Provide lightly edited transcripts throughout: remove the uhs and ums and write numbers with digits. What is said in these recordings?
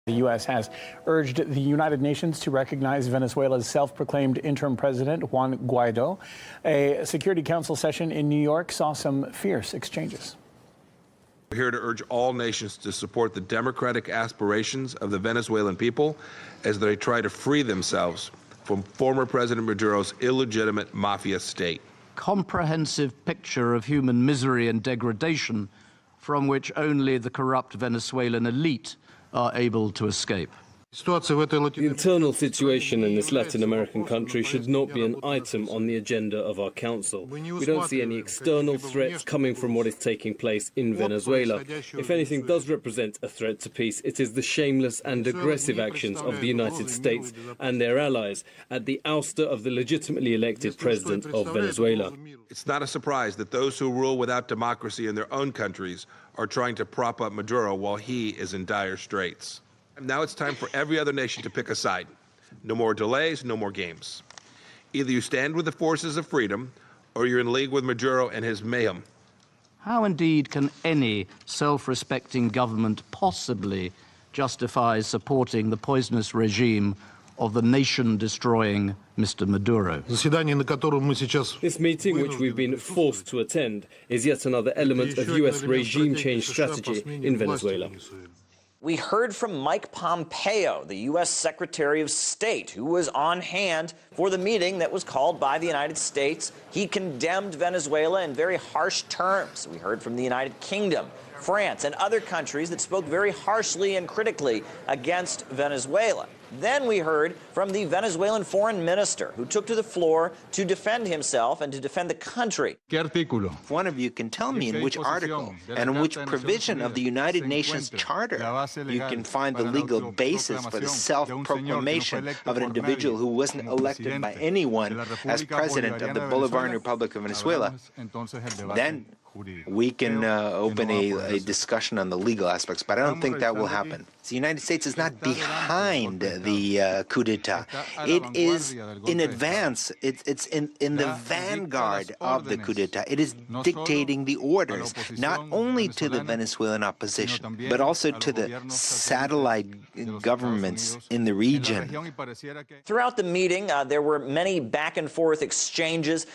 The U.S. has urged the United Nations to recognize Venezuela's self-proclaimed interim president, Juan Guaido. A Security Council session in New York saw some fierce exchanges. We're here to urge all nations to support the democratic aspirations of the Venezuelan people as they try to free themselves from former President Maduro's illegitimate mafia state. Comprehensive picture of human misery and degradation from which only the corrupt Venezuelan elite are able to escape. The internal situation in this Latin American country should not be an item on the agenda of our Council. We don't see any external threats coming from what is taking place in Venezuela. If anything does represent a threat to peace, it is the shameless and aggressive actions of the United States and their allies at the ouster of the legitimately elected president of Venezuela. It's not a surprise that those who rule without democracy in their own countries are trying to prop up Maduro while he is in dire straits. Now it's time for every other nation to pick a side. No more delays, no more games. Either you stand with the forces of freedom, or you're in league with Maduro and his mayhem. How indeed can any self-respecting government possibly justify supporting the poisonous regime of the nation-destroying Mr. Maduro? This meeting, which we've been forced to attend, is yet another element of U.S. regime change strategy in Venezuela. We heard from Mike Pompeo, the U.S. Secretary of State, who was on hand for the meeting that was called by the United States. He condemned Venezuela in very harsh terms. We heard from the United Kingdom, France, and other countries that spoke very harshly and critically against Venezuela. Then we heard from the Venezuelan foreign minister, who took to the floor to defend himself and to defend the country. If one of you can tell me in which article and in which provision of the United Nations Charter you can find the legal basis for the self-proclamation of an individual who wasn't elected by anyone as president of the Bolivarian Republic of Venezuela, then we can open a discussion on the legal aspects, but I don't think that will happen. The United States is not behind the coup d'etat. It is in advance. It's in the vanguard of the coup d'etat. It is dictating the orders, not only to the Venezuelan opposition, but also to the satellite governments in the region. Throughout the meeting, there were many back-and-forth exchanges,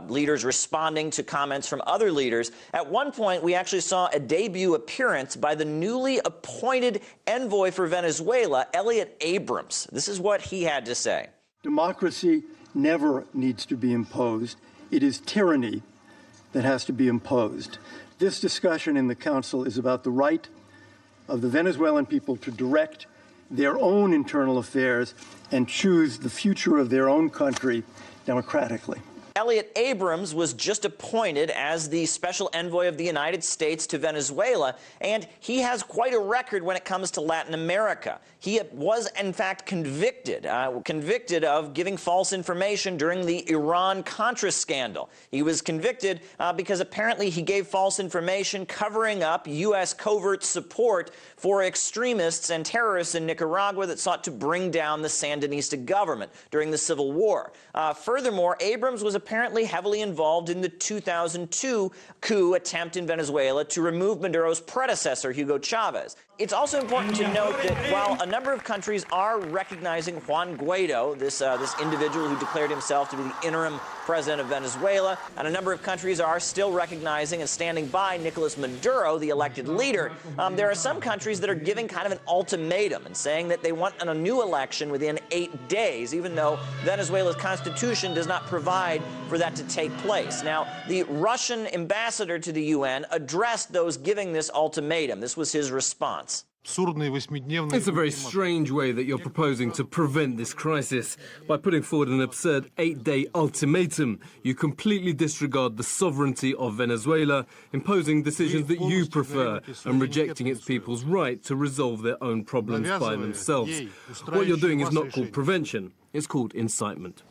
leaders responding to comments from other leaders. At one point, we actually saw a debut appearance by the newly appointed envoy for Venezuela, Elliot Abrams. This is what he had to say. Democracy never needs to be imposed. It is tyranny that has to be imposed. This discussion in the Council is about the right of the Venezuelan people to direct their own internal affairs and choose the future of their own country democratically. Elliot Abrams was just appointed as the special envoy of the United States to Venezuela, and he has quite a record when it comes to Latin America. He was, in fact, convicted of giving false information during the Iran-Contra scandal. He was convicted because apparently he gave false information covering up U.S. covert support for extremists and terrorists in Nicaragua that sought to bring down the Sandinista government during the Civil War. Furthermore, Abrams was apparently heavily involved in the 2002 coup attempt in Venezuela to remove Maduro's predecessor, Hugo Chavez. It's also important to note that while a number of countries are recognizing Juan Guaido, this individual who declared himself to be the interim president of Venezuela, and a number of countries are still recognizing and standing by Nicolas Maduro, the elected leader, there are some countries that are giving kind of an ultimatum and saying that they want a new election within 8 days, even though Venezuela's constitution does not provide for that to take place. Now, the Russian ambassador to the UN addressed those giving this ultimatum. This was his response. It's a very strange way that you're proposing to prevent this crisis. By putting forward an absurd 8-day ultimatum, you completely disregard the sovereignty of Venezuela, imposing decisions that you prefer and rejecting its people's right to resolve their own problems by themselves. What you're doing is not called prevention, it's called incitement.